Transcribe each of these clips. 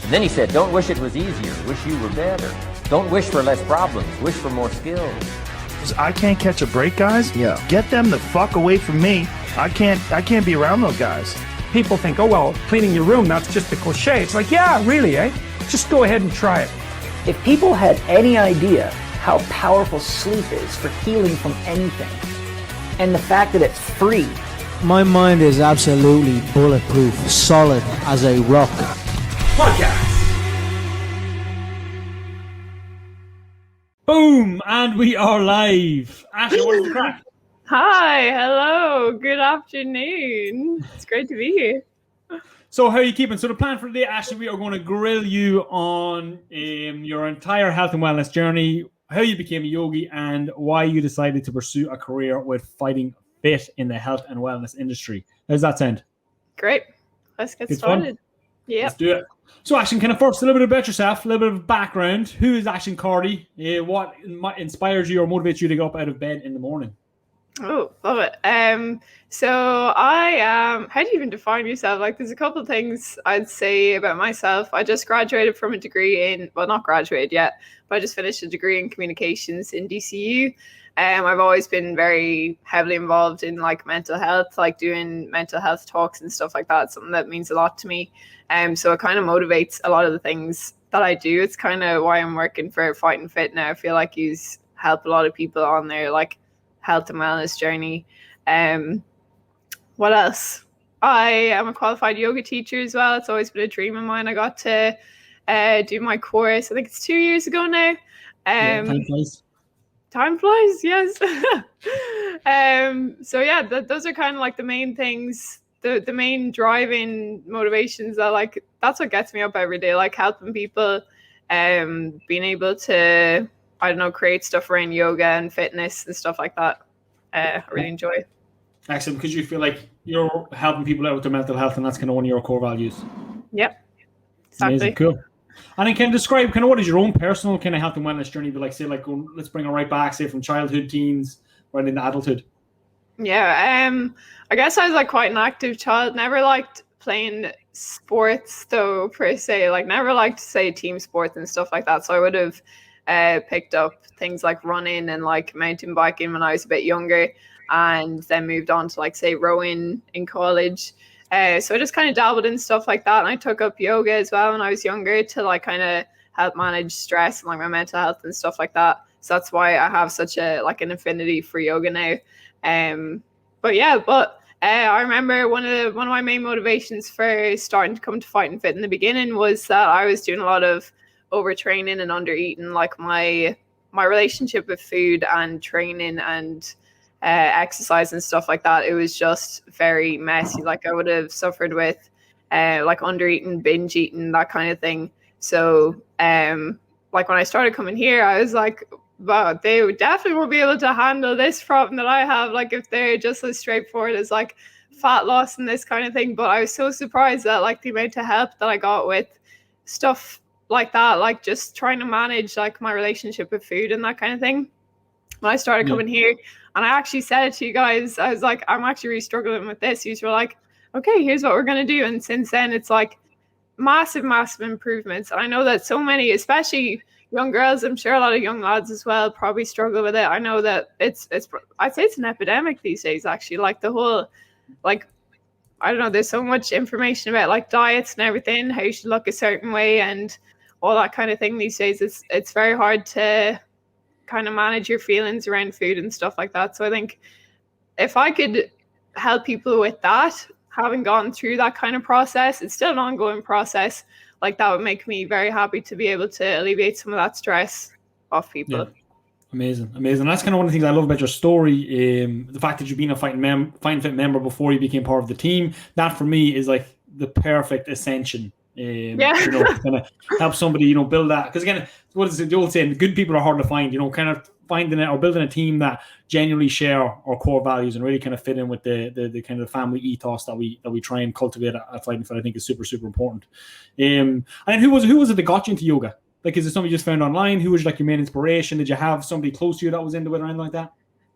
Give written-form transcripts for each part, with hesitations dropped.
And then he said, don't wish it was easier, wish you were better. Don't wish for less problems, wish for more skills. I can't catch a break, guys. Yeah. Get them the fuck away from me. I can't be around those guys. People think, oh, well, cleaning your room, that's just a cliche. It's like, yeah, really, eh? Just go ahead and try it. If people had any idea how powerful sleep is for healing from anything, and the fact that it's free. My mind is absolutely bulletproof, solid as a rock. Podcast. Boom, and we are live. Ashley, what is the crack? Hi, hello, good afternoon. It's great to be here. So how are you keeping? So the plan for today, Ashley, we are going to grill you on your entire health and wellness journey, how you became a yogi, and why you decided to pursue a career with fighting fit in the health and wellness industry. How does that sound? Great. Let's get It's started. fun? Yeah. Let's do it. So, Aisling, kind of first, a little bit about yourself, a little bit of background. Who is Aisling Carthy? What inspires you or motivates you to get up out of bed in the morning? Oh, love it. So how do you even define yourself? Like, there's a couple of things I'd say about myself. I just graduated from a degree not graduated yet, but I just finished a degree in communications in DCU. I've always been very heavily involved in like mental health, like doing mental health talks and stuff like that. Something that means a lot to me. So it kind of motivates a lot of the things that I do. It's kind of why I'm working for Fighting Fit now. I feel like he's helped a lot of people on their like health and wellness journey. What else? I am a qualified yoga teacher as well. It's always been a dream of mine. I got to do my course. I think it's 2 years ago now. Time flies, yes. So yeah, those are kind of like the main things, the main driving motivations that like, that's what gets me up every day, like helping people, being able to, I don't know, create stuff around yoga and fitness and stuff like that. I really enjoy it. Excellent, because you feel like you're helping people out with their mental health, and that's kind of one of your core values. Yep, exactly. Amazing, cool. And then can you describe kind of what is your own personal kind of health and wellness journey, but like say like let's bring it right back, say from childhood, teens, right into adulthood. Yeah, I guess I was like quite an active child. Never liked playing sports though per se. Like never liked say team sports and stuff like that. So I would have picked up things like running and like mountain biking when I was a bit younger, and then moved on to like say rowing in college. So I just kind of dabbled in stuff like that. And I took up yoga as well when I was younger to like kind of help manage stress and like my mental health and stuff like that. So that's why I have such a like an affinity for yoga now. But I remember one of my main motivations for starting to come to Fighting Fit in the beginning was that I was doing a lot of overtraining and undereating. Like my relationship with food and training and exercise and stuff like that, it was just very messy. Like I would have suffered with like undereating, binge eating, that kind of thing. So like when I started coming here, I was like, wow, they would definitely will be able to handle this problem that I have, like if they're just as straightforward as like fat loss and this kind of thing. But I was so surprised at like the amount of help that I got with stuff like that, like just trying to manage like my relationship with food and that kind of thing. When I started coming here, and I actually said it to you guys, I was like, I'm actually really struggling with this. You were like, okay, here's what we're going to do. And since then, it's like massive improvements. And I know that so many, especially young girls, I'm sure a lot of young lads as well, probably struggle with it. I know that it's I'd say it's an epidemic these days, actually. Like the whole, like, I don't know, there's so much information about like diets and everything, how you should look a certain way and all that kind of thing these days. It's very hard to kind of manage your feelings around food and stuff like that. So I think if I could help people with that, having gone through that kind of process, it's still an ongoing process, like that would make me very happy to be able to alleviate some of that stress off people. Yeah. Amazing. That's kind of one of the things I love about your story. The fact that you've been a Fighting Fit member before you became part of the team, that for me is like the perfect ascension. You know, kind of help somebody, you know, build that. Because again, what is the old saying? Good people are hard to find. You know, kind of finding it or building a team that genuinely share our core values and really kind of fit in with the kind of family ethos that we try and cultivate at Fighting Fit. I think is super important. And who was it that got you into yoga? Like, is it something you just found online? Who was like your main inspiration? Did you have somebody close to you that was into it or anything like that?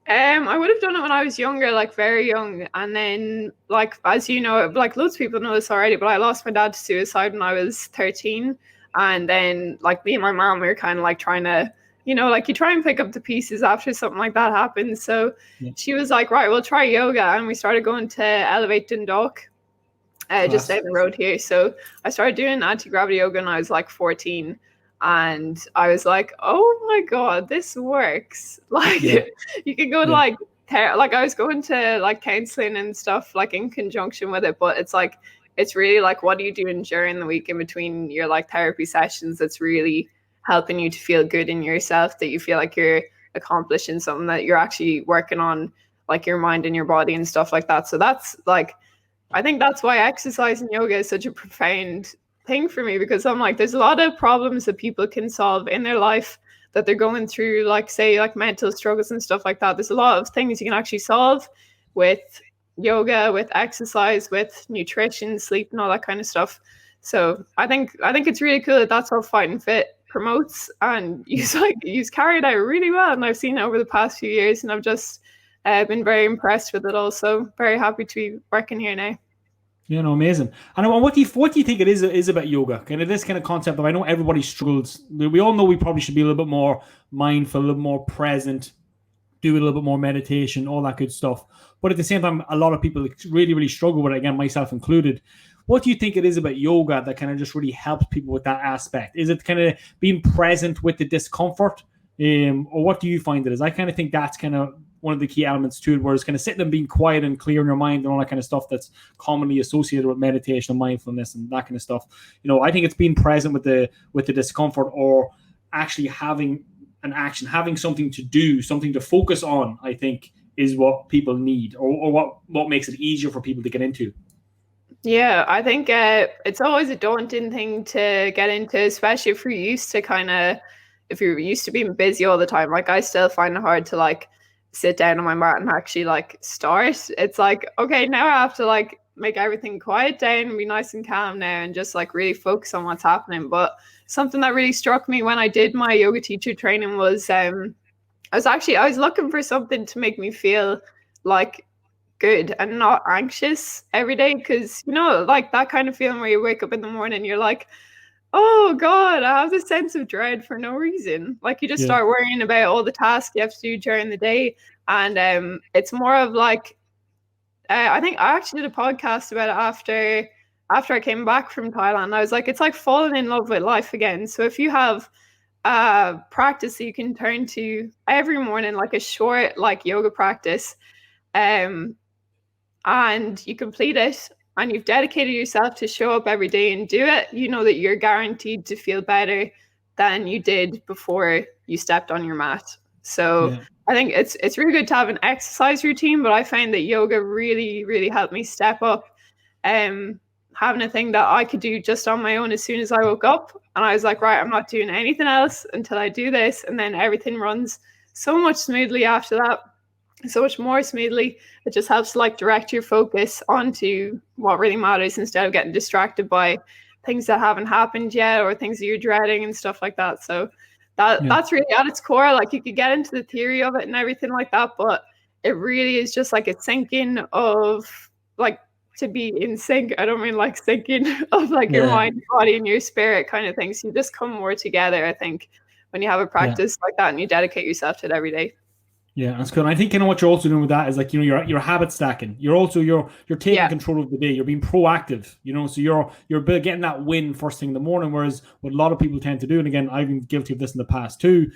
I would have done it when I was younger, like very young. And then, like, as you know, like loads of people know this already, but I lost my dad to suicide when I was 13. And then, like, me and my mom, we were kind of like trying to, like you try and pick up the pieces after something like that happens. So she was like, right, we'll try yoga. And we started going to Elevate Dundalk, just down the road here. So I started doing anti-gravity yoga when I was like 14. And I was like, oh my God, this works. Like you can go to like I was going to like counseling and stuff like in conjunction with it, but it's like, it's really like, what are you doing during the week in between your like therapy sessions that's really helping you to feel good in yourself, that you feel like you're accomplishing something, that you're actually working on like your mind and your body and stuff like that. So that's like, I think that's why exercise and yoga is such a profound thing for me, because I'm like, there's a lot of problems that people can solve in their life that they're going through, like say like mental struggles and stuff like that. There's a lot of things you can actually solve with yoga, with exercise, with nutrition, sleep, and all that kind of stuff. So I think it's really cool that that's what Fight and Fit promotes, and you've carried out really well. And I've seen it over the past few years, and I've just been very impressed with it also. Very happy to be working here now. Amazing. And what do you think it is about yoga? Kind of this kind of concept of, I know everybody struggles. We all know we probably should be a little bit more mindful, a little more present, do a little bit more meditation, all that good stuff. But at the same time, a lot of people really, really struggle with it, again, myself included. What do you think it is about yoga that kind of just really helps people with that aspect? Is it kind of being present with the discomfort? Or what do you find it is? I kind of think that's kind of one of the key elements to it, where it's kind of sitting and being quiet and clear in your mind and all that kind of stuff that's commonly associated with meditation and mindfulness and that kind of stuff. I think it's being present with the discomfort, or actually having an action, having something to do, something to focus on, I think is what people need, or what makes it easier for people to get into. Yeah, I think it's always a daunting thing to get into, especially if you're used to being busy all the time. Like I still find it hard to like sit down on my mat and actually like start. It's like, okay, now I have to like make everything quiet down and be nice and calm now and just like really focus on what's happening. But something that really struck me when I did my yoga teacher training was I was looking for something to make me feel like good and not anxious every day, because like that kind of feeling where you wake up in the morning, you're like, oh God, I have this sense of dread for no reason. Like you just start worrying about all the tasks you have to do during the day. And it's more of like, I think I actually did a podcast about it after I came back from Thailand. I was like, it's like falling in love with life again. So if you have practice that you can turn to every morning, like a short like yoga practice, and you complete it, and you've dedicated yourself to show up every day and do it, you know that you're guaranteed to feel better than you did before you stepped on your mat. So I think it's really good to have an exercise routine, but I find that yoga really, really helped me step up, having a thing that I could do just on my own as soon as I woke up. And I was like, right, I'm not doing anything else until I do this. And then everything runs so much smoothly after that. So much more smoothly. It just helps to like direct your focus onto what really matters instead of getting distracted by things that haven't happened yet or things that you're dreading and stuff like that. So that's really at its core. Like you could get into the theory of it and everything like that, but it really is just like a syncing of like, to be in sync. I don't mean like syncing of like your mind, body, and your spirit kind of thing. So you just come more together, I think, when you have a practice like that and you dedicate yourself to it every day. Yeah, that's good. And I think what you're also doing with that is like, you're habit stacking. You're taking control of the day. You're being proactive, so you're getting that win first thing in the morning. Whereas what a lot of people tend to do, and again, I've been guilty of this in the past too,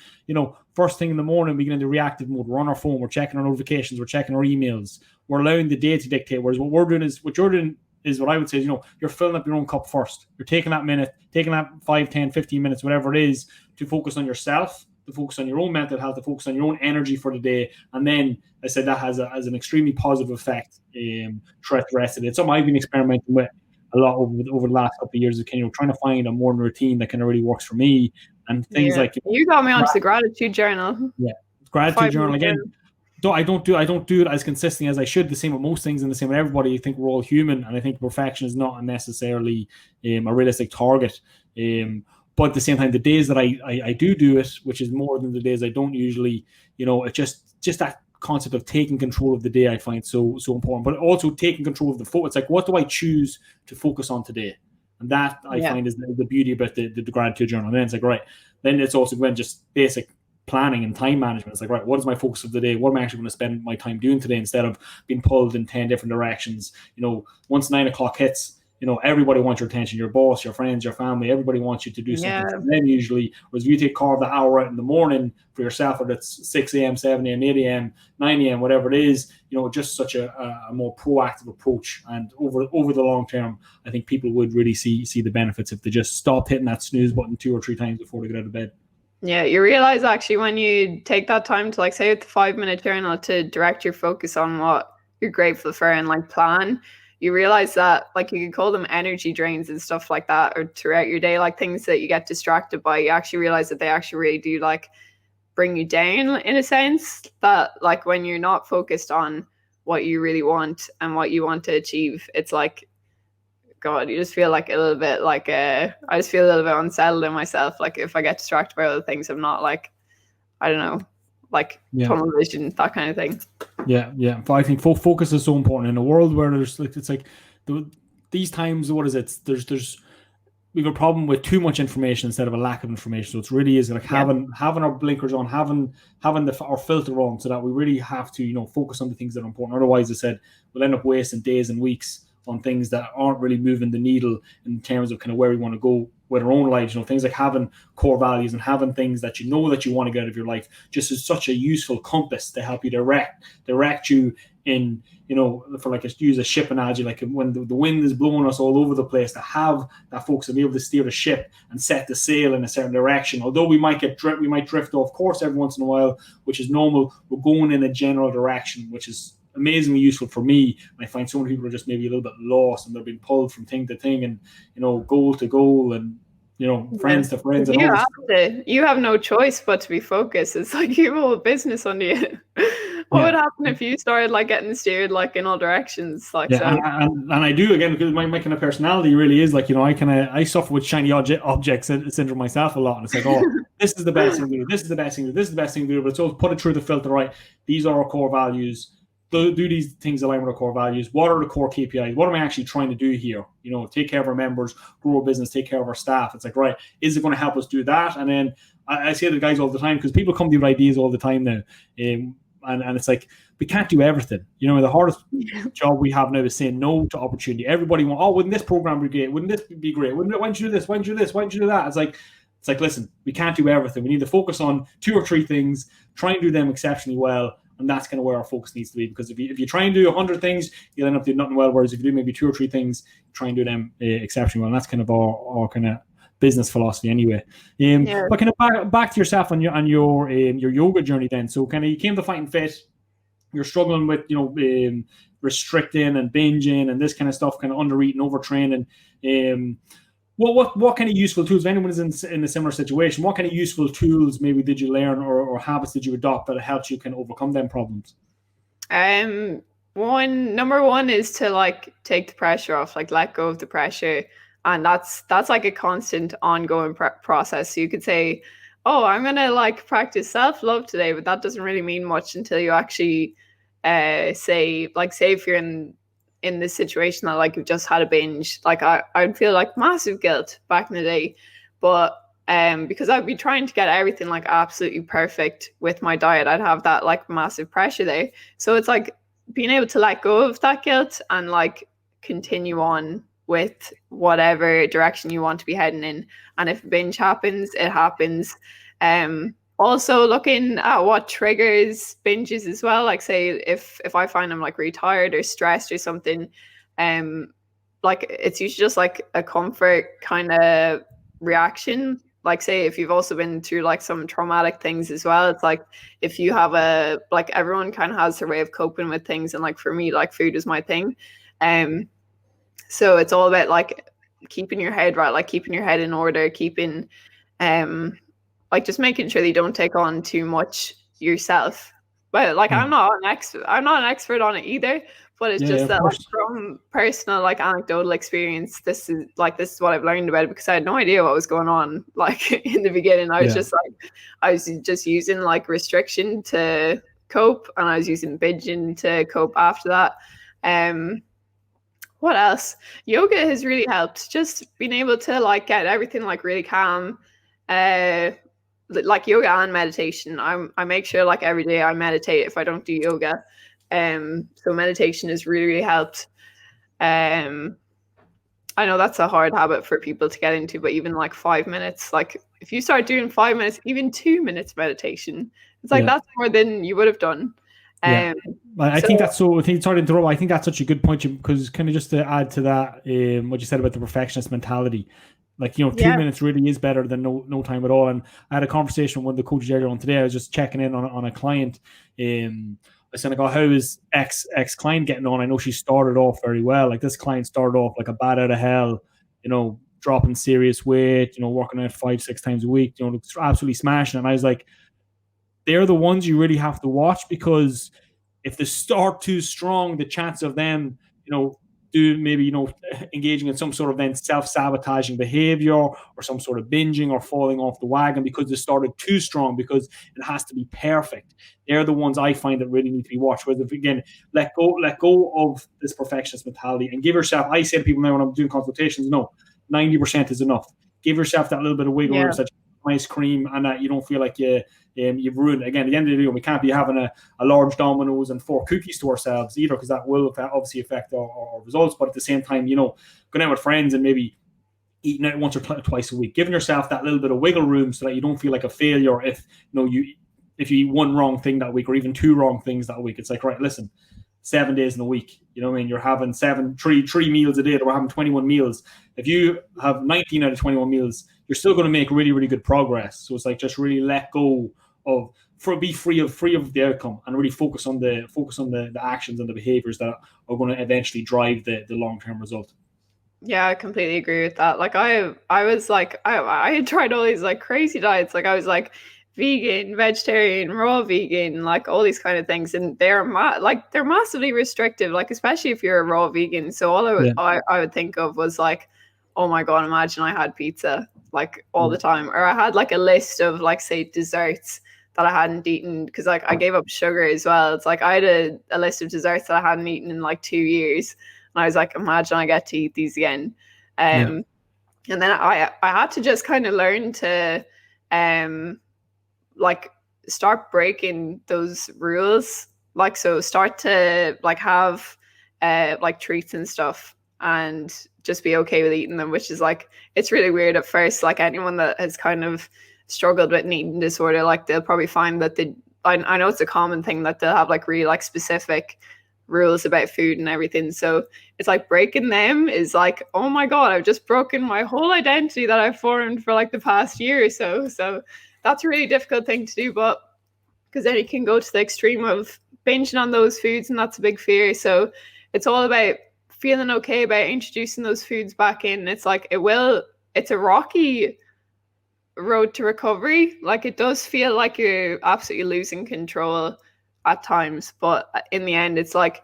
first thing in the morning, we get into reactive mode. We're on our phone. We're checking our notifications. We're checking our emails. We're allowing the day to dictate. Whereas what you're doing is what I would say is, you're filling up your own cup first. You're taking that 5, 10, 15 minutes, whatever it is, to focus on yourself, to focus on your own mental health, to focus on your own energy for the day. And then I said that has an extremely positive effect throughout the rest of it. It's something I've been experimenting with a lot over the last couple of years, trying to find a morning routine that kind of really works for me. And things like you got me onto the gratitude journal. Yeah, gratitude journal again. I don't do it as consistently as I should. The same with most things and the same with everybody. I think we're all human, and I think perfection is not necessarily a realistic target. But at the same time, the days that I do it, which is more than the days I don't usually, it's just that concept of taking control of the day I find so important, but also taking control of the focus. It's like, what do I choose to focus on today? And that I find is the beauty about the gratitude journal. And then it's like, right, then it's also when just basic planning and time management. It's like, right, what is my focus of the day? What am I actually going to spend my time doing today, instead of being pulled in 10 different directions? Once 9 o'clock hits, everybody wants your attention, your boss, your friends, your family, everybody wants you to do something. And then usually, whereas if you carve the hour out in the morning for yourself, whether it's 6 a.m., 7 a.m., 8 a.m., 9 a.m., whatever it is, just such a more proactive approach. And over the long term, I think people would really see the benefits if they just stopped hitting that snooze button 2 or 3 times before they get out of bed. Yeah, you realize actually when you take that time to say with the 5-minute journal to direct your focus on what you're grateful for and plan, you realize that you could call them energy drains and stuff like that, or throughout your day, things that you get distracted by, you actually realize that they actually really do bring you down, in a sense, that when you're not focused on what you really want and what you want to achieve, it's God, you just feel a little bit I just feel a little bit unsettled in myself. If I get distracted by other things, I'm not I don't know, tunnel vision, that kind of thing. Yeah. But I think focus is so important in a world where there's these times. What is it? There's we have a problem with too much information instead of a lack of information. So it's really is having our blinkers on, having our filter on, so that we really have to focus on the things that are important. Otherwise, I said, we'll end up wasting days and weeks on things that aren't really moving the needle in terms of kind of where we want to go with our own lives. Things like having core values and having things that you want to get out of your life just is such a useful compass to help you direct you in, for use a ship analogy, when the wind is blowing us all over the place, to have that focus and be able to steer the ship and set the sail in a certain direction. Although we might drift off course every once in a while, which is normal, we're going in a general direction, which is amazingly useful for me. I find so many people are just maybe a little bit lost, and they're being pulled from thing to thing, and goal to goal, and friends to friends. You have no choice but to be focused. It's you have a business under you. What would happen if you started getting steered in all directions? And I do, again, because my kind of personality really is I suffer with shiny object syndrome myself a lot, and it's this is the best thing to do, this is the best thing to do, this is the best thing to do, but it's always put it through the filter, right? These are our core values. Do these things align with our core values? What are the core KPIs? What am I actually trying to do here? Take care of our members, grow our business, take care of our staff. It's right, is it going to help us do that? And then I say to the guys all the time, because people come to with ideas all the time now, and it's we can't do everything. The hardest job we have now is saying no to opportunity. Everybody wants, wouldn't this program be great? Wouldn't this be great? Why don't you do this? Why don't you do this? Why don't you do that? It's listen, we can't do everything. We need to focus on 2 or 3 things, try and do them exceptionally well. And that's kind of where our focus needs to be, because if you try and do 100 things, you'll end up doing nothing well. Whereas if you do maybe 2 or 3 things, try and do them exceptionally well. And that's kind of our kind of business philosophy anyway. But kind of back to yourself and your yoga journey then. So kind of you came to Fighting Fit, you're struggling with restricting and binging and this kind of stuff, kind of under eating, overtraining. What kind of useful tools, if anyone is in a similar situation, what kind of useful tools maybe did you learn or habits did you adopt that helped you kind of overcome them problems? Number one is to take the pressure off, let go of the pressure. And that's a constant ongoing process. So you could say, I'm going to practice self-love today, but that doesn't really mean much until you actually say if you're in this situation that you've just had a binge, I'd feel massive guilt back in the day, but because I'd be trying to get everything absolutely perfect with my diet, I'd have that massive pressure there. So it's being able to let go of that guilt and continue on with whatever direction you want to be heading in. And if a binge happens, it happens. Also looking at what triggers binges as well. Say if I find I'm really tired or stressed or something, it's usually just a comfort kind of reaction. Say if you've also been through some traumatic things as well, it's if you have everyone kind of has their way of coping with things, and for me, food is my thing. So it's all about keeping your head right, keeping your head in order, keeping just making sure that you don't take on too much yourself. But I'm not an expert on it either, but it's just that from personal anecdotal experience, this is what I've learned about it, because I had no idea what was going on in the beginning. I was just using restriction to cope, and I was using binging to cope after that. What else? Yoga has really helped. Just being able to like get everything like really calm. Like yoga and meditation. I make sure like every day I meditate if I don't do yoga. So meditation has really, really helped. I know that's a hard habit for people to get into, but even like 5 minutes, like if you start doing 5 minutes, even 2 minutes meditation, it's like that's more than you would have done. I think that's so. I think sorry to interrupt. I think that's such a good point because kind of just to add to that, what you said about the perfectionist mentality, like 2 minutes really is better than no time at all. And I had a conversation with the coaches earlier on today. I was just checking in on a client. I said, "How is X client getting on? I know she started off very well. Like this client started off like a bat out of hell, dropping serious weight, working out 5-6 times a week, absolutely smashing." And I was like, they're the ones you really have to watch, because if they start too strong, the chance of them, engaging in some sort of then self-sabotaging behavior or some sort of binging or falling off the wagon because they started too strong, because it has to be perfect. They're the ones I find that really need to be watched. Whether, again, let go of this perfectionist mentality and give yourself, I say to people now when I'm doing consultations, no, 90% is enough. Give yourself that little bit of wiggle room, such as ice cream, and that you don't feel like you've ruined it. Again, at the end of the day, we can't be having a large Domino's and 4 cookies to ourselves either, because that will obviously affect our results. But at the same time, going out with friends and maybe eating out once or twice a week, giving yourself that little bit of wiggle room so that you don't feel like a failure if you eat one wrong thing that week or even 2 wrong things that week. It's like, right, listen, 7 days in a week, you're having three meals a day, or we're having 21 meals. If you have 19 out of 21 meals, you're still going to make really, really good progress. So it's like, just really let go of, be free of the outcome, and really focus on the actions and the behaviors that are going to eventually drive the long-term result. Yeah, I completely agree with that. Like I was like, I had tried all these like crazy diets. Like I was like vegan, vegetarian, raw vegan, like all these kind of things, and they're massively restrictive. Like especially if you're a raw vegan. So all I would think of was like, oh my god, imagine I had pizza like all the time, or I had like a list of like say desserts that I hadn't eaten, because like I gave up sugar as well. It's like I had a list of desserts that I hadn't eaten in like 2 years. And I was like, imagine I get to eat these again. And then I had to just kind of learn to like start breaking those rules. Like, so start to like have like treats and stuff and just be okay with eating them, which is like, it's really weird at first. Like anyone that has kind of struggled with an eating disorder, like they'll probably find that I know it's a common thing that they'll have like really like specific rules about food and everything. So it's like breaking them is like, oh my god, I've just broken my whole identity that I've formed for like the past year or so. So that's a really difficult thing to do, but because then you can go to the extreme of binging on those foods, and that's a big fear. So it's all about feeling okay about introducing those foods back in. It's like it's a rocky road to recovery. Like it does feel like you're absolutely losing control at times, but in the end it's like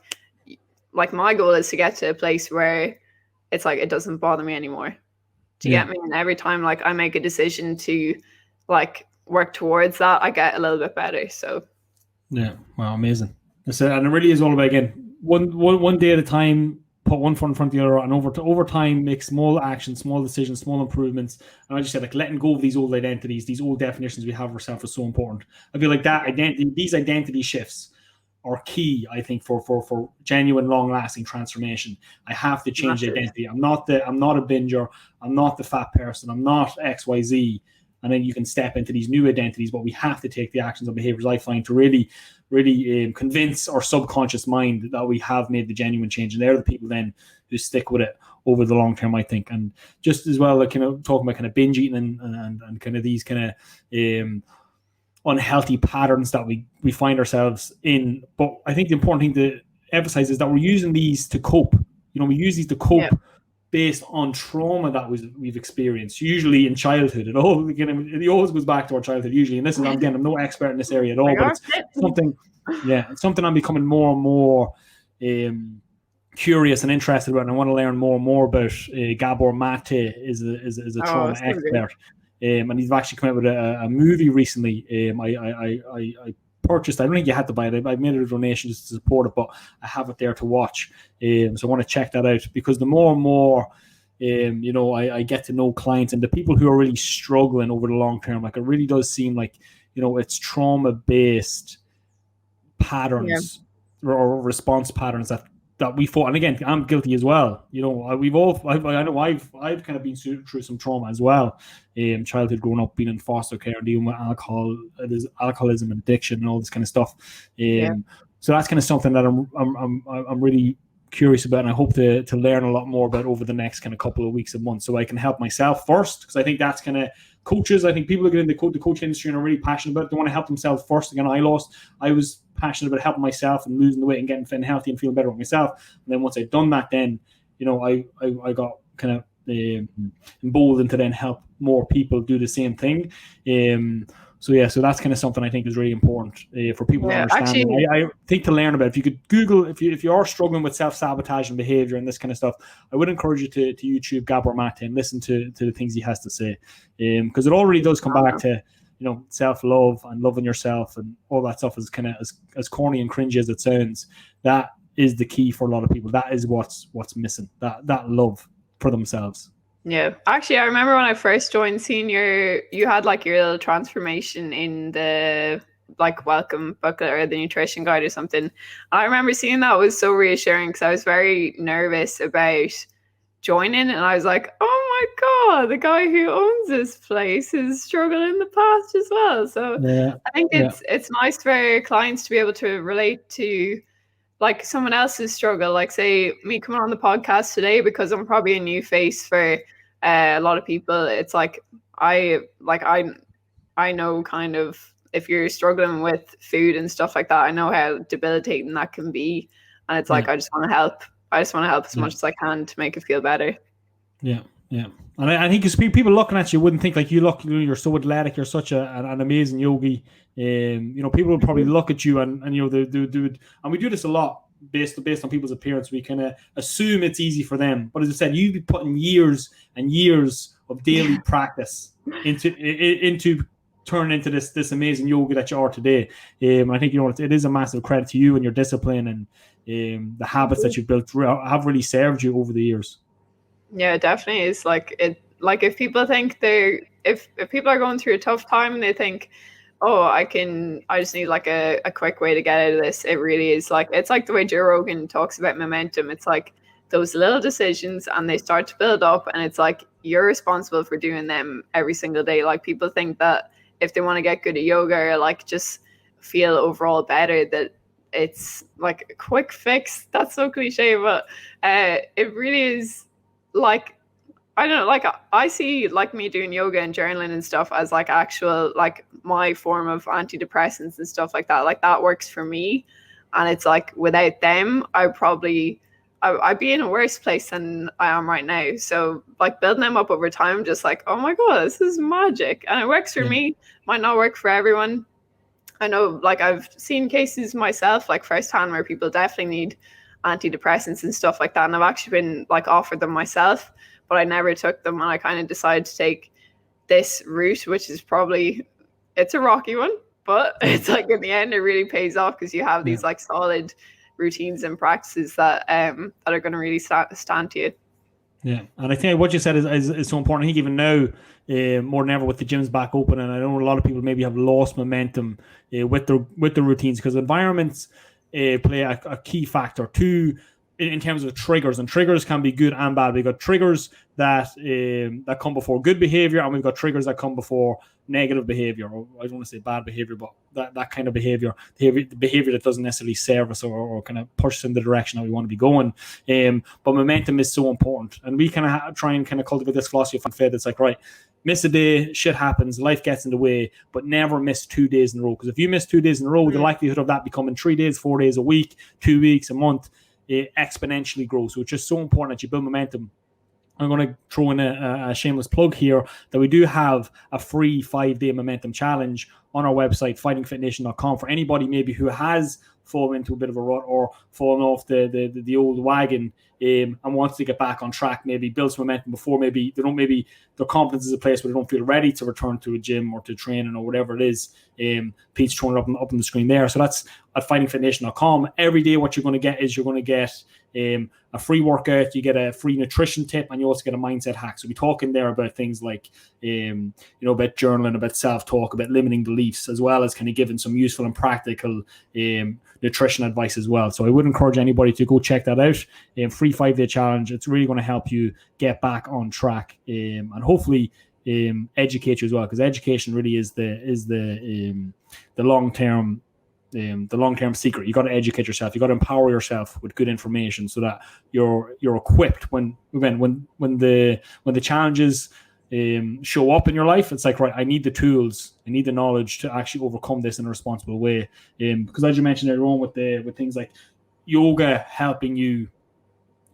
my goal is to get to a place where it's like it doesn't bother me anymore. Do you get me? And every time like I make a decision to like work towards that, I get a little bit better. So wow, amazing. So, and it really is all about, again, one day at a time, put one foot in front of the other, and over time make small actions, small decisions, small improvements. And I just said, like, letting go of these old identities, these old definitions we have of ourselves is so important. I feel like these identity shifts are key, I think, for genuine, long-lasting transformation. I have to change identity. I'm not a binger. I'm not the fat person. I'm not XYZ. And then you can step into these new identities, but we have to take the actions and behaviors, I find, to really convince our subconscious mind that we have made the genuine change. And they're the people then who stick with it over the long term, I think. And just as well, like, talking about kind of binge eating and kind of these kind of unhealthy patterns that we find ourselves in. But I think the important thing to emphasize is that we're using these to cope. We use these to cope based on trauma that we've experienced, usually in childhood. It always goes back to our childhood, usually. And this is, again, I'm no expert in this area at all, but it's something I'm becoming more and more curious and interested about, and I want to learn more and more about. Gabor Mate is a trauma expert, and he's actually come out with a movie recently. I purchased. I don't think you had to buy it. I made a donation just to support it, but I have it there to watch. So I want to check that out, because the more and more, I get to know clients and the people who are really struggling over the long term. Like, it really does seem like, it's trauma-based patterns or response patterns that we fought. And again, I'm guilty as well. I know I've kind of been through some trauma as well. Childhood, growing up, being in foster care, dealing with alcoholism and addiction and all this kind of stuff. So that's kind of something that I'm really curious about, and I hope to learn a lot more about over the next kind of couple of weeks and months, so I can help myself first, because I think that's kind of coaches. I think people who get into the coaching industry and are really passionate about it, they want to help themselves first. Again, I was passionate about helping myself and losing the weight and getting fit and healthy and feeling better with myself. And then once I'd done that, then I got kind of emboldened to then help more people do the same thing. So that's kind of something I think is really important for people to understand. Actually, I think to learn about. If you could Google, if you are struggling with self-sabotage and behavior and this kind of stuff, I would encourage you to YouTube Gabor Mate and listen to the things he has to say, because it all really does come back to self-love and loving yourself, and all that stuff is kind of as corny and cringy as it sounds. That is the key for a lot of people. That is what's missing. That love for themselves. Yeah, actually, I remember when I first joined Senior, you had like your little transformation in the like welcome booklet or the nutrition guide or something. And I remember seeing that was so reassuring, because I was very nervous about joining, and I was like, oh my God, the guy who owns this place has struggled in the past as well. So I think it's nice for clients to be able to relate to like someone else's struggle, like say me coming on the podcast today, because I'm probably a new face for a lot of people. It's like I know kind of if you're struggling with food and stuff like that, I know how debilitating that can be, and it's like I just want to help as much as I can to make it feel better. Yeah. And I think people looking at you wouldn't think like you're so athletic, you're such an amazing yogi. People will probably look at you and they do, and we do this a lot based on people's appearance. We kind of assume it's easy for them, but as I said, you've been putting years and years of daily practice into turning into this amazing yogi that you are today. I think it is a massive credit to you and your discipline and the habits that you've built have really served you over the years. Yeah, it definitely is. Like if people think if people are going through a tough time and they think, oh, I just need like a quick way to get out of this, it really is like, it's like the way Joe Rogan talks about momentum. It's like those little decisions and they start to build up, and it's like you're responsible for doing them every single day. Like people think that if they want to get good at yoga or like just feel overall better, that it's like a quick fix. That's so cliche, but it really is. Like, I don't know, like I see like me doing yoga and journaling and stuff as like actual, like my form of antidepressants and stuff like that. Like that works for me. And it's like without them, I'd be in a worse place than I am right now. So like building them up over time, just like, oh my God, this is magic. And it works for me, might not work for everyone. I know like I've seen cases myself, like firsthand, where people definitely need antidepressants and stuff like that, and I've actually been like offered them myself, but I never took them, and I kind of decided to take this route, which is it's a rocky one, but it's like in the end it really pays off, because you have these like solid routines and practices that are going to really stand to you. Yeah, and I think what you said is so important. I think even now, more than ever, with the gyms back open, and I know a lot of people maybe have lost momentum with the routines, because environments play a key factor too in terms of triggers, and triggers can be good and bad. We've got triggers that come before good behavior, and we've got triggers that come before negative behavior, or I don't want to say bad behavior, but that kind of behavior, the behavior that doesn't necessarily serve us or kind of push us in the direction that we want to be going. But momentum is so important, and we kind of try and kind of cultivate this philosophy of fit. It's like, right, miss a day, shit happens, life gets in the way, but never miss 2 days in a row. Because if you miss 2 days in a row, the likelihood of that becoming 3 days, 4 days a week, 2 weeks, a month, it exponentially grows. So it's just so important that you build momentum. I'm going to throw in a shameless plug here that we do have a free 5-day momentum challenge on our website, fightingfitnation.com, for anybody maybe who has fallen into a bit of a rut or fallen off the old wagon, and wants to get back on track, maybe build some momentum before maybe their confidence is a place where they don't feel ready to return to a gym or to training or whatever it is. Pete's throwing it up on the screen there. So that's at fightingfitnation.com. Every day what you're going to get is a free workout, you get a free nutrition tip, and you also get a mindset hack. So we're talking there about things like, about journaling, about self-talk, about limiting beliefs, as well as kind of giving some useful and practical nutrition advice as well. So I would encourage anybody to go check that out. Free 5-day challenge. It's really going to help you get back on track, and hopefully educate you as well, because education really is the long-term secret. You got to educate yourself. You got to empower yourself with good information so that you're equipped when the challenges show up in your life. It's like, right, I need the tools, I need the knowledge to actually overcome this in a responsible way. Because as you mentioned earlier on with things like yoga helping you,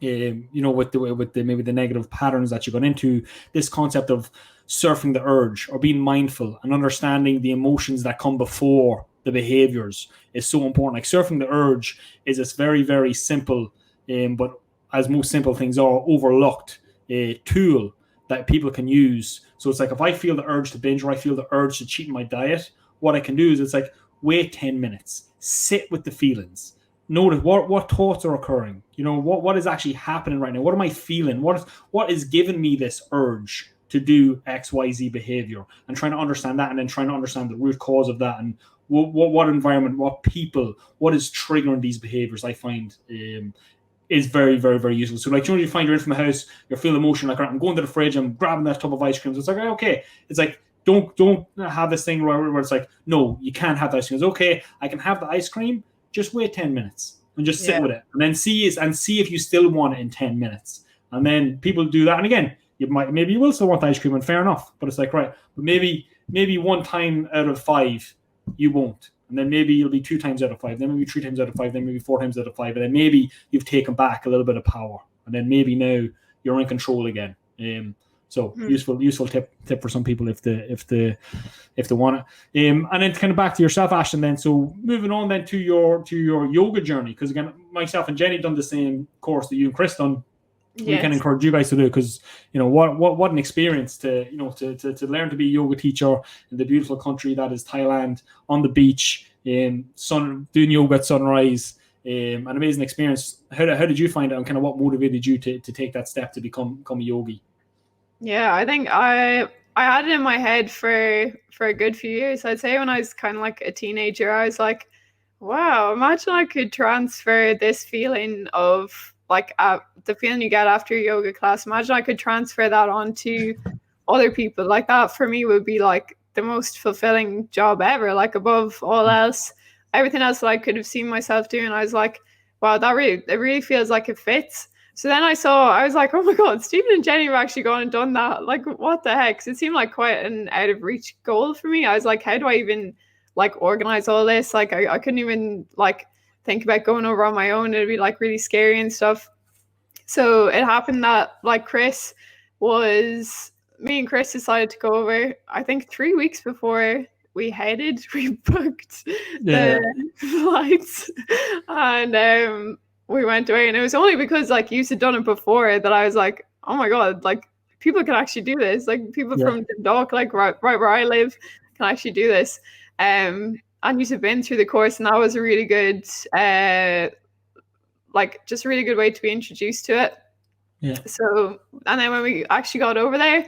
with the maybe the negative patterns that you got into, this concept of surfing the urge or being mindful and understanding the emotions that come before the behaviors is so important. Like surfing the urge is this very, very simple, but as most simple things are, overlooked tool that people can use. So it's like, if I feel the urge to binge or I feel the urge to cheat my diet, what I can do is it's like, wait 10 minutes, sit with the feelings, notice what thoughts are occurring. What is actually happening right now? What am I feeling? What is giving me this urge to do XYZ behavior, and trying to understand that, and then trying to understand the root cause of that, and what environment, what people, what is triggering these behaviors, I find is very, very, very useful. So like, you find you're in from the house, you're feeling emotion, like, I'm going to the fridge, I'm grabbing that tub of ice cream. So it's like, okay, it's like, don't have this thing where it's like, no, you can't have the ice cream. It's okay, I can have the ice cream, just wait 10 minutes and just sit with it, and then see if you still want it in 10 minutes. And then people do that, and again, maybe you will still want the ice cream, and fair enough. But it's like, right, but maybe one time out of 5 you won't, and then maybe you'll be 2 times out of 5, then maybe 3 times out of 5, then maybe 4 times out of 5, and then maybe you've taken back a little bit of power, and then maybe now you're in control again. Useful tip for some people if they want it. And then kind of back to yourself, Ashton. Then so moving on then to your yoga journey, because again, myself and Jenny done the same course that you and Chris done. Yes. We can encourage you guys to do, because what an experience to learn to be a yoga teacher in the beautiful country that is Thailand, on the beach, doing yoga at sunrise. An amazing experience. How did you find it, and kind of what motivated you to take that step to become a yogi? Yeah, I think I had it in my head for a good few years. I'd say when I was kind of like a teenager, I was like, wow, imagine I could transfer this feeling of like the feeling you get after a yoga class. Imagine I could transfer that onto other people. Like, that for me would be like the most fulfilling job ever, like above all else. Everything else that I could have seen myself doing, I was like, wow, it really feels like it fits. So then I was like, oh my God, Stephen and Jenny have actually gone and done that. Like, what the heck? So it seemed like quite an out of reach goal for me. I was like, how do I even like organize all this? Like, I couldn't even like think about going over on my own. It'd be like really scary and stuff. So it happened that like me and Chris decided to go over, I think 3 weeks before we booked the flights, and we went away. And it was only because like you had done it before that I was like, oh my God, like people can actually do this. Like people from Dundalk, like right where I live, can actually do this. And you had been through the course, and that was a really good, just a really good way to be introduced to it. Yeah. So, and then when we actually got over there,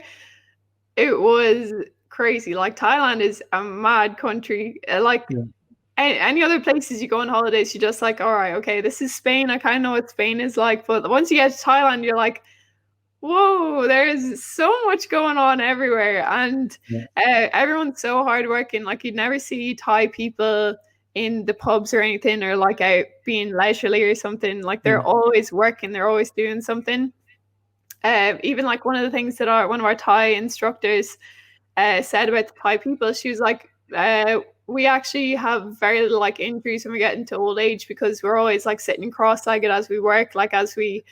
it was crazy. Like, Thailand is a mad country. Any other places you go on holidays, you're just like, all right, okay, this is Spain. I kind of know what Spain is like. But once you get to Thailand, you're like, whoa, there's so much going on everywhere. And everyone's so hardworking. Like, you'd never see Thai people in the pubs or anything, or like out being leisurely or something. Like, they're always working. They're always doing something. Even like one of the things that one of our Thai instructors said about the Thai people, she was like, we actually have very little like injuries when we get into old age, because we're always like sitting cross-legged as we work, like as we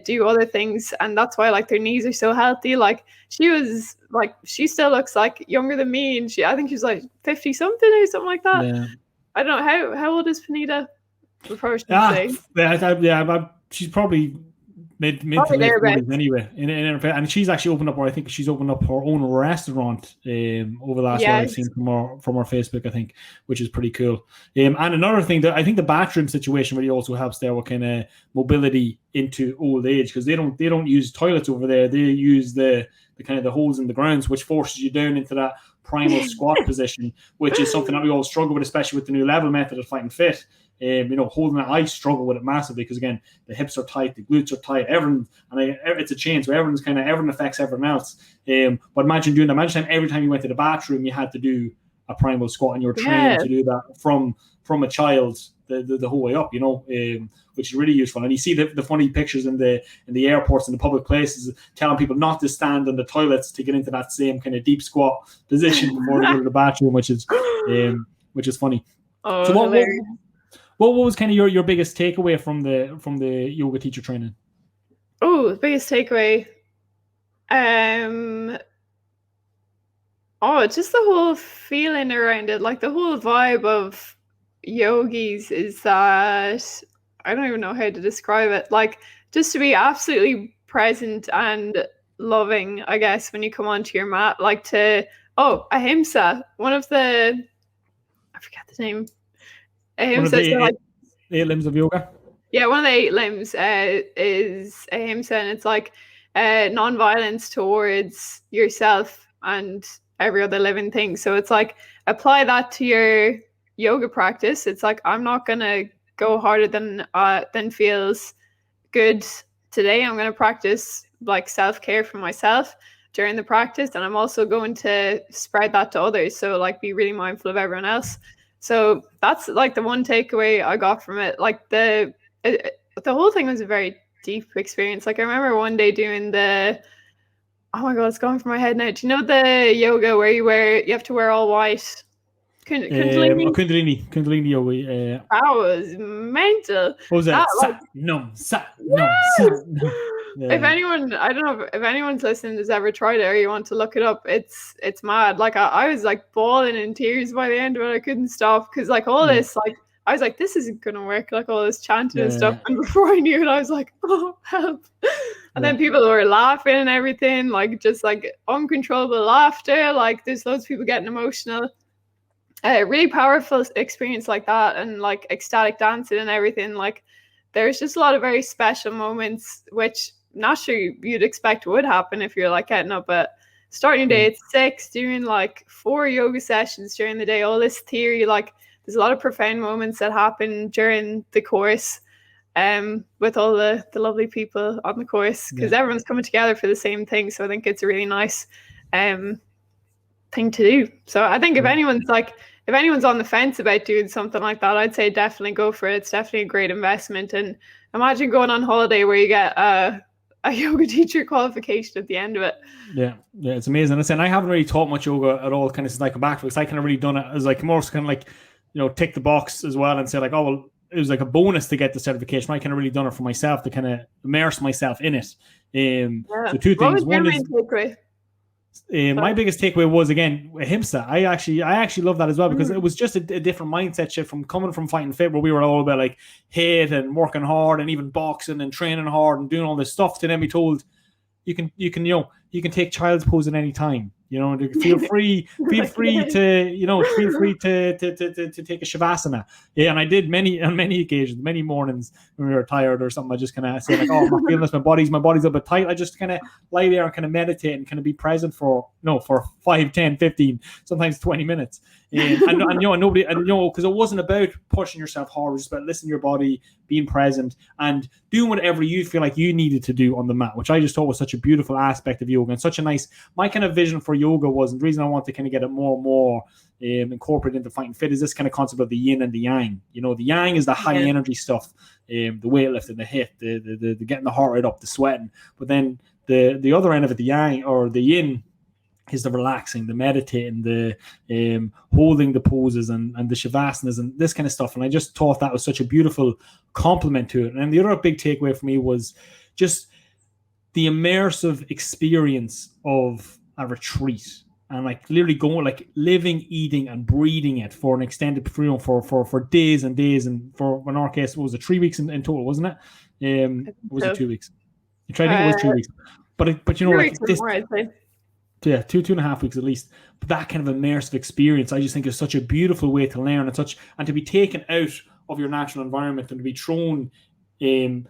do other things, and that's why like their knees are so healthy. Like, she still looks like younger than me, and I think she's like 50 something or something like that. I don't know how old is Panita? We probably shouldn't say. She's probably mid to late 40s anyway. And she's actually opened up, or I think she's opened up her own restaurant over the last while I've seen from our Facebook, I think, which is pretty cool. And another thing, that I think the bathroom situation really also helps there with kind of mobility into old age, because they don't use toilets over there. They use the kind of the holes in the grounds, which forces you down into that primal squat position, which is something that we all struggle with, especially with the new level method of Fighting Fit. Holding it, I struggle with it massively, because again, the hips are tight, the glutes are tight, it's a chain, so everyone affects everyone else. But imagine every time you went to the bathroom, you had to do a primal squat, and you were trained to do that from a child the whole way up, which is really useful. And you see the funny pictures in the airports and the public places telling people not to stand on the toilets to get into that same kind of deep squat position before they go to the bathroom, which is funny. Oh, so what was kind of your biggest takeaway from the yoga teacher training? Oh, the biggest takeaway. Just the whole feeling around it, like the whole vibe of yogis is that I don't even know how to describe it. Like, just to be absolutely present and loving, I guess, when you come onto your mat. Like ahimsa, one of the, I forget the name. Ahimsa is eight limbs of yoga. Yeah, one of the 8 limbs is ahimsa, and it's like non-violence towards yourself and every other living thing. So it's like, apply that to your yoga practice. It's like, I'm not gonna go harder than feels good today. I'm gonna practice like self-care for myself during the practice, and I'm also going to spread that to others. So like, be really mindful of everyone else. So that's like the one takeaway I got from it. Like the whole thing was a very deep experience. Like, I remember one day doing oh my god, it's going from my head now. Do you know the yoga where you have to wear all white? Kundalini yoga. That was mental. What was that? If anyone, I don't know if anyone's listening has ever tried it, or you want to look it up, it's mad. Like, I was like bawling in tears by the end of it. I couldn't stop, because like all this, like I was like, this isn't gonna work, like all this chanting and stuff. And before I knew it, I was like, oh, help. And then people were laughing and everything, like just like uncontrollable laughter. Like, there's loads of people getting emotional. Really powerful experience like that, and like ecstatic dancing and everything. Like, there's just a lot of very special moments, which not sure you'd expect would happen if you're like getting up at starting your day at 6, doing like 4 yoga sessions during the day, all this theory. Like, there's a lot of profound moments that happen during the course, with all the lovely people on the course, because everyone's coming together for the same thing. So I think it's a really nice thing to do. So I think if anyone's on the fence about doing something like that, I'd say definitely go for it. It's definitely a great investment. And imagine going on holiday where you get a yoga teacher qualification at the end of it. Yeah, it's amazing. Listen, I haven't really taught much yoga at all kind of since I come back, because I kind of really done it as like more kind of like, tick the box as well, and say like, oh, well, it was like a bonus to get the certification. I kind of really done it for myself to kind of immerse myself in it. So 2 things. What was your main takeaway? My biggest takeaway was, again, ahimsa. I actually love that as well, because it was just a different mindset shift from coming from Fighting Fit, where we were all about like hit and working hard and even boxing and training hard and doing all this stuff, to then be told you can take child's pose at any time. Feel free to take a shavasana. Yeah, and I did on many occasions, many mornings when we were tired or something. I just kind of say like, oh, I'm not feeling this. My body's a bit tight. I just kind of lie there and kind of meditate and kind of be present for 5, 10, 15, sometimes 20 minutes. And because it wasn't about pushing yourself hard. It was just about listening to your body, being present, and doing whatever you feel like you needed to do on the mat, which I just thought was such a beautiful aspect of yoga, and such a nice, my kind of vision for yoga was, and the reason I want to kind of get it more and more incorporated into Fighting Fit, is this kind of concept of the yin and the yang. The yang is the high energy stuff, the weightlifting, the hit, the getting the heart rate up, the sweating. But then the other end of it, the yang or the yin, is the relaxing, the meditating, the holding the poses and the shavasanas and this kind of stuff. And I just thought that was such a beautiful complement to it. And the other big takeaway for me was just the immersive experience of a retreat and like literally going like living, eating, and breathing it for an extended for days and days, and for in our case, what was it, 3 weeks in total, wasn't it? Was it 2 weeks? I think it was 3 weeks, but you know, like this. More, I'd say. Yeah, 2.5 weeks at least. But that kind of immersive experience, I just think, is such a beautiful way to learn, and to be taken out of your natural environment and to be thrown, 2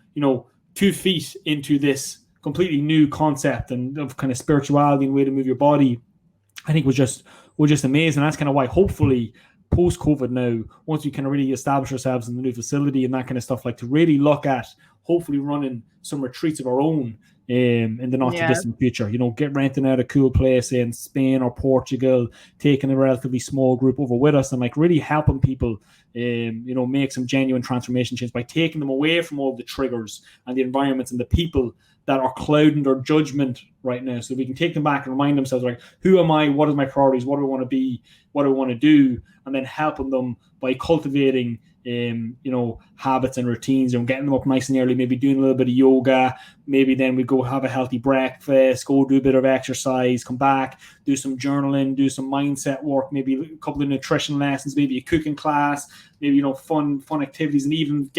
feet into this completely new concept and of kind of spirituality and way to move your body, I think was just amazing. That's kind of why, hopefully, post-COVID now, once we kind of really establish ourselves in the new facility and that kind of stuff, like to really look at hopefully running some retreats of our own in the not too distant future. Get renting out a cool place in Spain or Portugal, taking a relatively small group over with us, and like really helping people make some genuine transformation change by taking them away from all the triggers and the environments and the people that are clouding their judgment right now, so we can take them back and remind themselves, like, who am I, what are my priorities, what do I want to be, what do I want to do, and then helping them by cultivating habits and routines, and getting them up nice and early, maybe doing a little bit of yoga, maybe then we go have a healthy breakfast, go do a bit of exercise, come back, do some journaling, do some mindset work, maybe a couple of nutrition lessons, maybe a cooking class, maybe fun activities, and even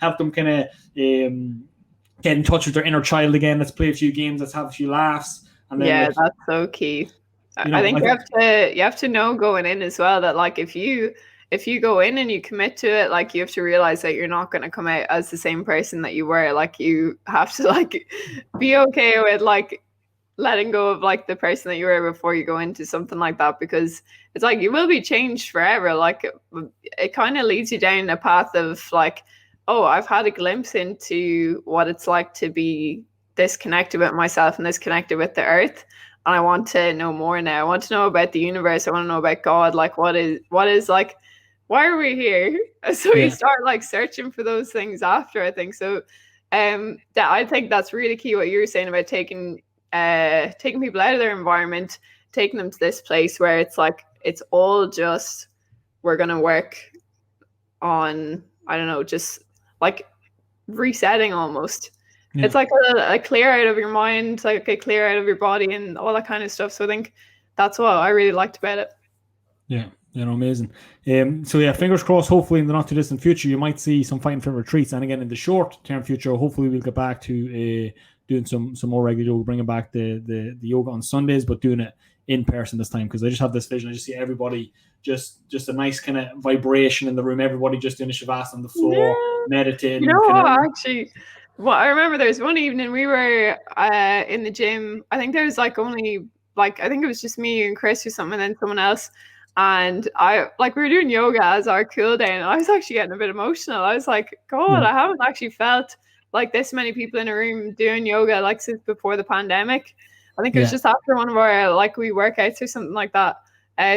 help them kind of get in touch with their inner child again. Let's play a few games, let's have a few laughs. And then that's so key. I think you have to know going in as well that, like, if you go in and you commit to it, like, you have to realize that you're not going to come out as the same person that you were. Like, you have to, like, be okay with, like, letting go of, like, the person that you were before you go into something like that, because it's like you will be changed forever. Like, it kind of leads you down a path of, like, oh, I've had a glimpse into what it's like to be disconnected with myself and disconnected with the earth. And I want to know more now. I want to know about the universe. I want to know about God. Like, what is like, why are we here? So you start, like, searching for those things after, I think. So I think that's really key, what you were saying about taking people out of their environment, taking them to this place where it's like, it's all just, we're going to work on, I don't know, just like resetting almost. Yeah. It's like a clear out of your mind, like a clear out of your body and all that kind of stuff. So I think that's what I really liked about it. Yeah, amazing. So yeah, fingers crossed, hopefully in the not too distant future, you might see some Fighting Fit retreats. And again, in the short term future, hopefully we'll get back to doing some more regular yoga, bringing back the yoga on Sundays, but doing it in person this time, because I just have this vision. I just see everybody just a nice kind of vibration in the room, everybody just doing a shavasana on the floor, meditating. Actually, well, I remember there was one evening we were in the gym. I think there was like only, like, I think it was just me and Chris or something, and then someone else. And we were doing yoga as our cool down, and I was actually getting a bit emotional. I was like, God, I haven't actually felt like this many people in a room doing yoga, like, since before the pandemic. I think it was just after one of our, like, we workouts or something like that.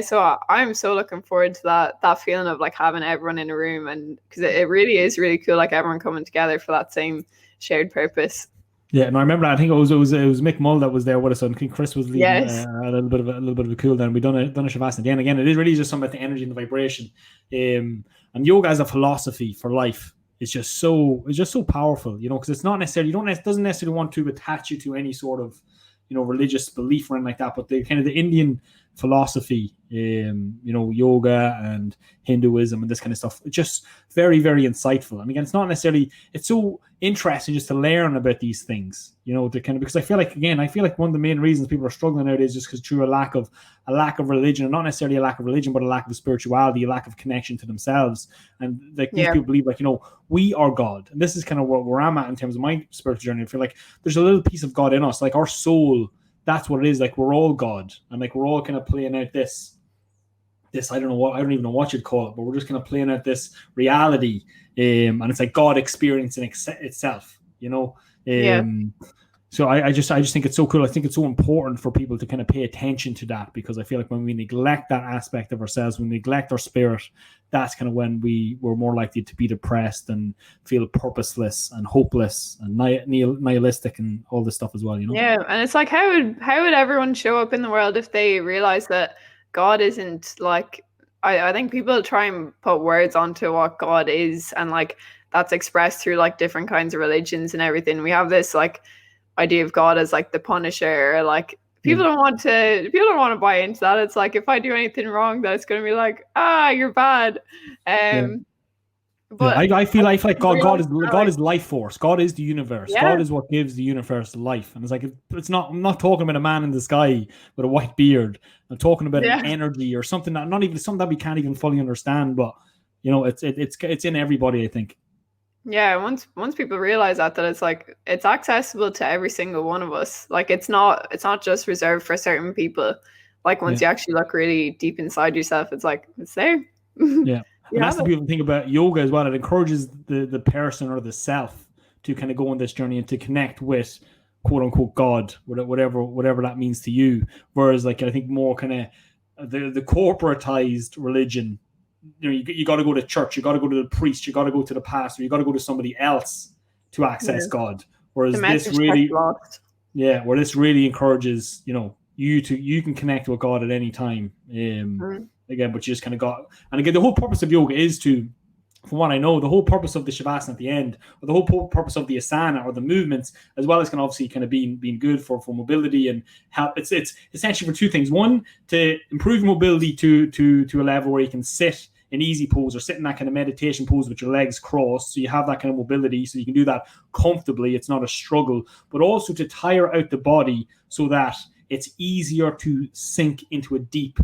So I'm so looking forward to that feeling of, like, having everyone in a room, and because it really is really cool, like, everyone coming together for that same shared purpose. Yeah, and I remember that. I think it was Mick Mull that was there with us. I think Chris was leading a little bit of a cool down. We done a shavasana. And again, it is really just something about the energy and the vibration. And yoga as a philosophy for life is just so powerful, because it's not necessarily, doesn't necessarily want to attach you to any sort of religious belief or anything like that, but the kind of the Indian philosophy, yoga and Hinduism and this kind of stuff, it's just very, very insightful. And again, it's so interesting just to learn about these things, to kind of, because I feel like one of the main reasons people are struggling nowadays is just because through a lack of religion, and not necessarily a lack of religion, but a lack of spirituality, a lack of connection to themselves. And like these people believe, like, we are God. And this is kind of where I'm at in terms of my spiritual journey. I feel like there's a little piece of God in us, like our soul. That's what it is. Like, we're all God, and like we're all kind of playing out this I don't even know what you'd call it, but we're just kind of playing out this reality, and it's like God experiencing itself, So I just think it's so cool. I think it's so important for people to kind of pay attention to that, because I feel like when we neglect that aspect of ourselves, when we neglect our spirit, that's kind of when we're more likely to be depressed and feel purposeless and hopeless and nihilistic and all this stuff as well, Yeah, and it's like, how would everyone show up in the world if they realize that God isn't, like, I think people try and put words onto what God is, and like that's expressed through like different kinds of religions and everything. We have this like idea of God as like the Punisher, or like people don't want to buy into that. It's like, if I do anything wrong, that it's going to be like, you're bad. But I feel like God is life force. God is the universe. Yeah. God is what gives the universe life. And it's like, it's not. I'm not talking about a man in the sky with a white beard. I'm talking about an energy or something that not even something that we can't even fully understand. But it's in everybody, I think. Yeah, once people realize that it's like, it's accessible to every single one of us. Like, it's not just reserved for certain people. Like, once you actually look really deep inside yourself, it's like, it's there. Yeah. And that's the beautiful thing about yoga as well. It encourages the person or the self to kind of go on this journey and to connect with, quote unquote, God, whatever that means to you. Whereas, like, I think more kind of the corporatized religion, you got to go to church, you got to go to the priest, you got to go to the pastor, you got to go to somebody else to access God. Whereas this really, where this really encourages, you can connect with God at any time. Again, but you just kind of got, and again, the whole purpose of yoga is to, from what I know, the whole purpose of the shavasana at the end, or the whole purpose of the asana or the movements, as well as kind of obviously kind of being good for mobility and help. It's essentially for two things. One, to improve mobility to a level where you can sit in easy pose or sit in that kind of meditation pose with your legs crossed, so you have that kind of mobility, so you can do that comfortably. It's not a struggle, but also to tire out the body so that it's easier to sink into a deep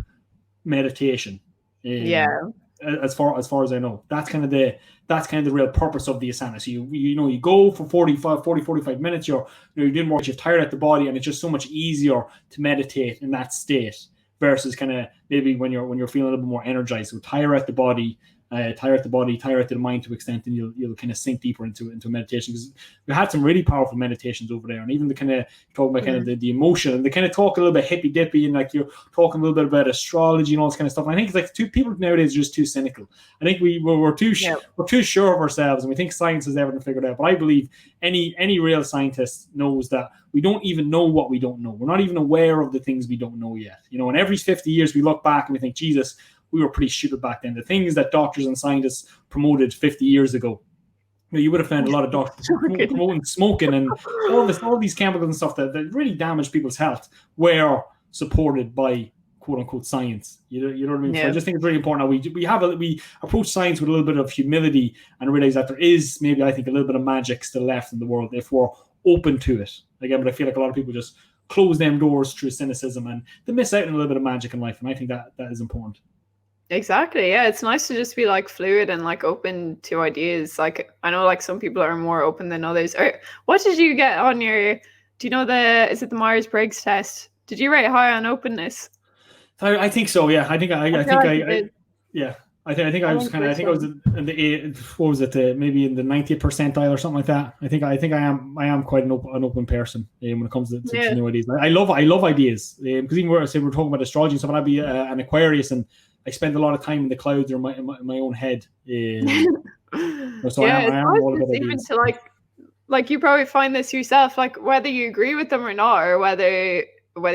meditation. As far as I know, that's kind of the real purpose of the asana. So you go for 45 minutes, you're doing more, you've tired out the body, and it's just so much easier to meditate in that state versus kind of maybe when you're feeling a little bit more energized. So tire out the body, tire out the mind to an extent, and you'll kind of sink deeper into meditation. Because we had some really powerful meditations over there, and even the kind of talk about kind of the emotion, and they kind of talk a little bit hippy dippy, and like you're talking a little bit about astrology and all this kind of stuff. And I think it's like people nowadays are just too cynical. I think we're too sure of ourselves, and we think science has everything figured out. But I believe any real scientist knows that we don't even know what we don't know. We're not even aware of the things we don't know yet. And every 50 years we look back and we think, Jesus, we were pretty stupid back then. The things that doctors and scientists promoted 50 years ago, you would have found a lot of doctors promoting smoking and all these chemicals and stuff that really damage people's health were supported by quote unquote science. You know what I mean? So I just think it's really important that we approach science with a little bit of humility and realize that there is maybe, I think, a little bit of magic still left in the world if we're open to it. Again, but I feel like a lot of people just close them doors through cynicism, and they miss out on a little bit of magic in life. And I think that is important. Exactly. Yeah, it's nice to just be like fluid and like open to ideas. Like, I know like some people are more open than others. Or what did you get on your? Do you know is it the Myers-Briggs test? Did you rate high on openness? I think so. Yeah, I think I was in the what was it? Maybe in the 90th percentile or something like that. I think I am quite an open person when it comes to new ideas. I love ideas because even we're talking about astrology and stuff. I'd be an Aquarius, and I spend a lot of time in the clouds or in my own head. So I am all about ideas. To like you probably find this yourself, like whether you agree with them or not, or whether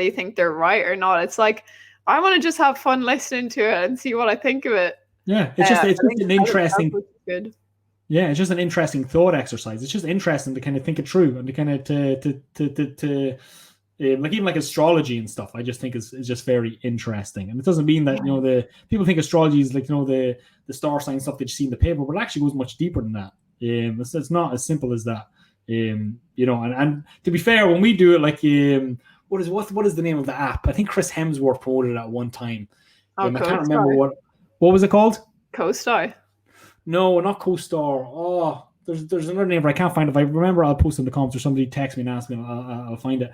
you think they're right or not. It's like, I want to just have fun listening to it and see what I think of it. Yeah, it's just an interesting. Good. Yeah, it's just an interesting thought exercise. It's just interesting to kind of think it through and to kind of to like even like astrology and stuff. I just think is just very interesting, and it doesn't mean that the people think astrology is like the star sign stuff that you see in the paper, but it actually goes much deeper than that. It's not as simple as that. And to be fair, when we do it, like what is the name of the app? I think Chris Hemsworth promoted it at one time. I can't remember what was it called? CoStar. No, not CoStar. Oh, there's another name, but I can't find it. If I remember, I'll post in the comments, or somebody text me and ask me, and I'll find it.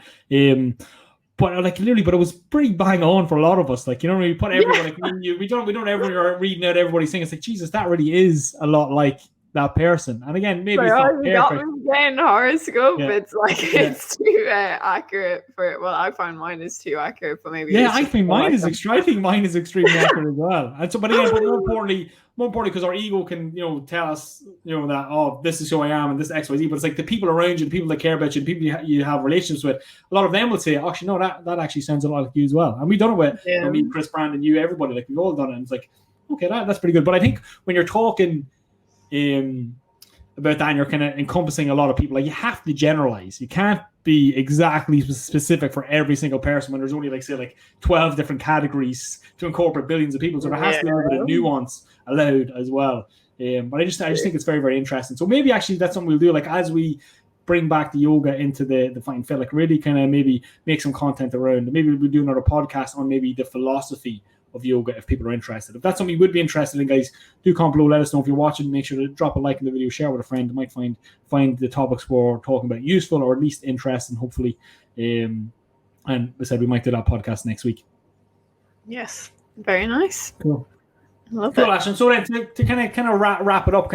But like literally, but it was pretty bang on for a lot of us. Like we put everyone like we don't ever reading out everybody's thing. It's like, Jesus, that really is a lot like that person. And again, maybe it's not perfect. Again, horoscope. Yeah. It's like it's too accurate for it. Well, I find mine is too accurate, but maybe I think mine is extremely accurate as well. And so, but again, more importantly, because our ego can tell us that this is who I am and this XYZ. But it's like the people around you, the people that care about you, the people you have relationships with. A lot of them will say, actually, no, that actually sounds a lot like you as well. And we've done it with me, Chris, Brandon, you, everybody. Like we've all done it. And it's like, okay, that's pretty good. But I think when you're talking about that and you're kind of encompassing a lot of people, like you have to generalize. You can't be exactly specific for every single person when there's only like 12 different categories to incorporate billions of people. So there has to be a little bit of nuance allowed as well. But I just think it's very, very interesting. So maybe actually that's something we'll do, like as we bring back the yoga into the Fight and Fit, like really kind of maybe make some content around. Maybe we'll do another podcast on maybe the philosophy of yoga if people are interested. If that's something you would be interested in, guys, do comment below. Let us know if you're watching. Make sure to drop a like in the video, share with a friend. You might find the topics we're talking about useful or at least interesting, hopefully. And we said we might do that podcast next week. Yes, very nice. Cool. Love cool, it. Aisling. So then to kind of wrap it up,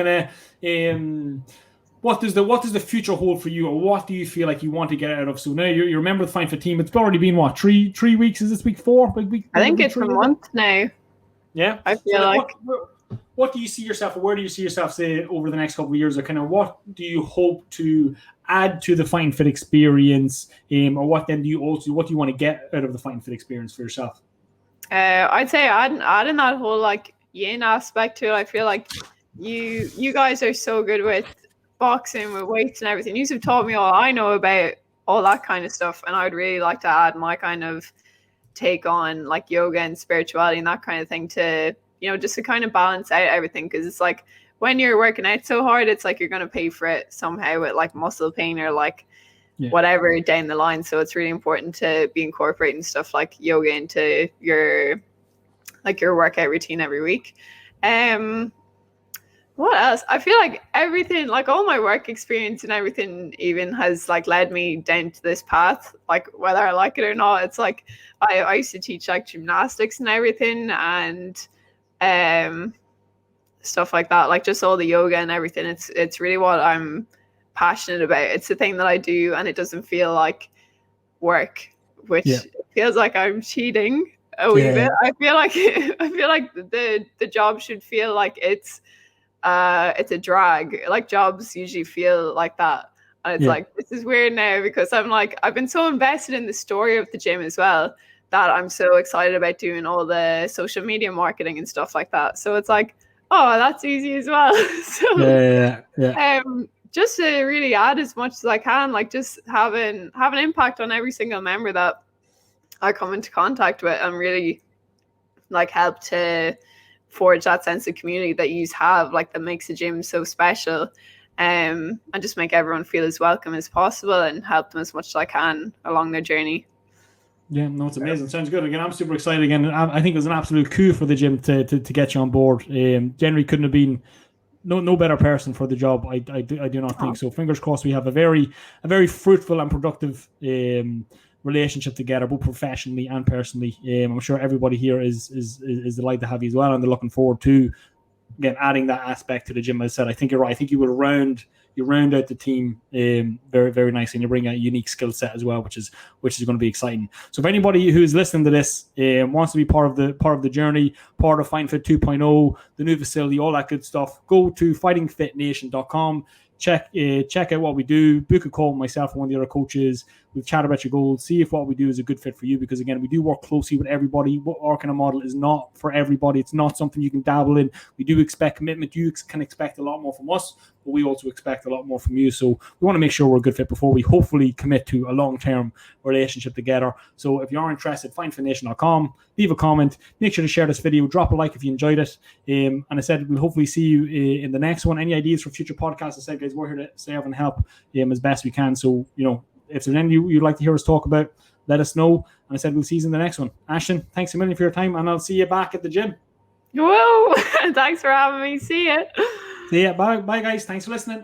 what does the future hold for you, or what do you feel like you want to get out of? So now you're a member of the Fight and Fit team. It's already been what, three weeks? Is this week 4? I think it's a month now. Yeah, I feel like. What do you see yourself, or where do you see yourself, say, over the next couple of years, or kind of what do you hope to add to the Fight and Fit experience, or what do you want to get out of the Fight and Fit experience for yourself? I'd say adding that whole like yin aspect to it. I feel like you guys are so good with boxing, with weights and everything. You've taught me all I know about all that kind of stuff, and I would really like to add my kind of take on like yoga and spirituality and that kind of thing to, just to kind of balance out everything, because it's like when you're working out so hard, it's like you're going to pay for it somehow with like muscle pain or like whatever down the line. So it's really important to be incorporating stuff like yoga into your workout routine every week. What else? I feel like everything, like all my work experience and everything even has like led me down to this path, like whether I like it or not. It's like I used to teach like gymnastics and everything and stuff like that, like just all the yoga and everything. It's really what I'm passionate about. It's the thing that I do, and it doesn't feel like work, which feels like I'm cheating a wee bit. I feel like the job should feel like it's a drag. Like jobs usually feel like that, and it's like, this is weird now, because I'm like, I've been so invested in the story of the gym as well that I'm so excited about doing all the social media marketing and stuff like that. So it's like, oh, that's easy as well. So just to really add as much as I can, like just have an impact on every single member that I come into contact with, and really like help to forge that sense of community that you have, like that makes the gym so special, and just make everyone feel as welcome as possible and help them as much as I can along their journey. Yeah, no, it's amazing. Sounds good. Again, I'm super excited. Again, I think it was an absolute coup for the gym to get you on board. Generally couldn't have been no better person for the job. I do not think so. Fingers crossed we have a very fruitful and productive relationship together, both professionally and personally. I'm sure everybody here is delighted to have you as well, and they're looking forward to, again, adding that aspect to the gym. As I said, I think you're right. I think you will round out the team very, very nicely, and you bring a unique skill set as well, which is going to be exciting. So if anybody who's listening to this wants to be part of the journey, part of Fight and Fit 2.0, the new facility, all that good stuff, go to fightingfitnation.com. Check out what we do. Book a call with myself and one of the other coaches. We've chatted about your goals. See if what we do is a good fit for you, because again, we do work closely with everybody. Our kind of model is not for everybody. It's not something you can dabble in. We do expect commitment. You can expect a lot more from us, but we also expect a lot more from you. So we want to make sure we're a good fit before we hopefully commit to a long-term relationship together. So if you are interested, findfitnation.com, leave a comment, make sure to share this video, drop a like if you enjoyed it. And I said, we'll hopefully see you in the next one. Any ideas for future podcasts? I said, guys, we're here to serve and help as best we can. So, if there's any you'd like to hear us talk about, let us know. And I said, we'll see you in the next one. Aisling, thanks a million for your time, and I'll see you back at the gym. Whoa! Thanks for having me. See ya. See ya. Bye, guys. Thanks for listening.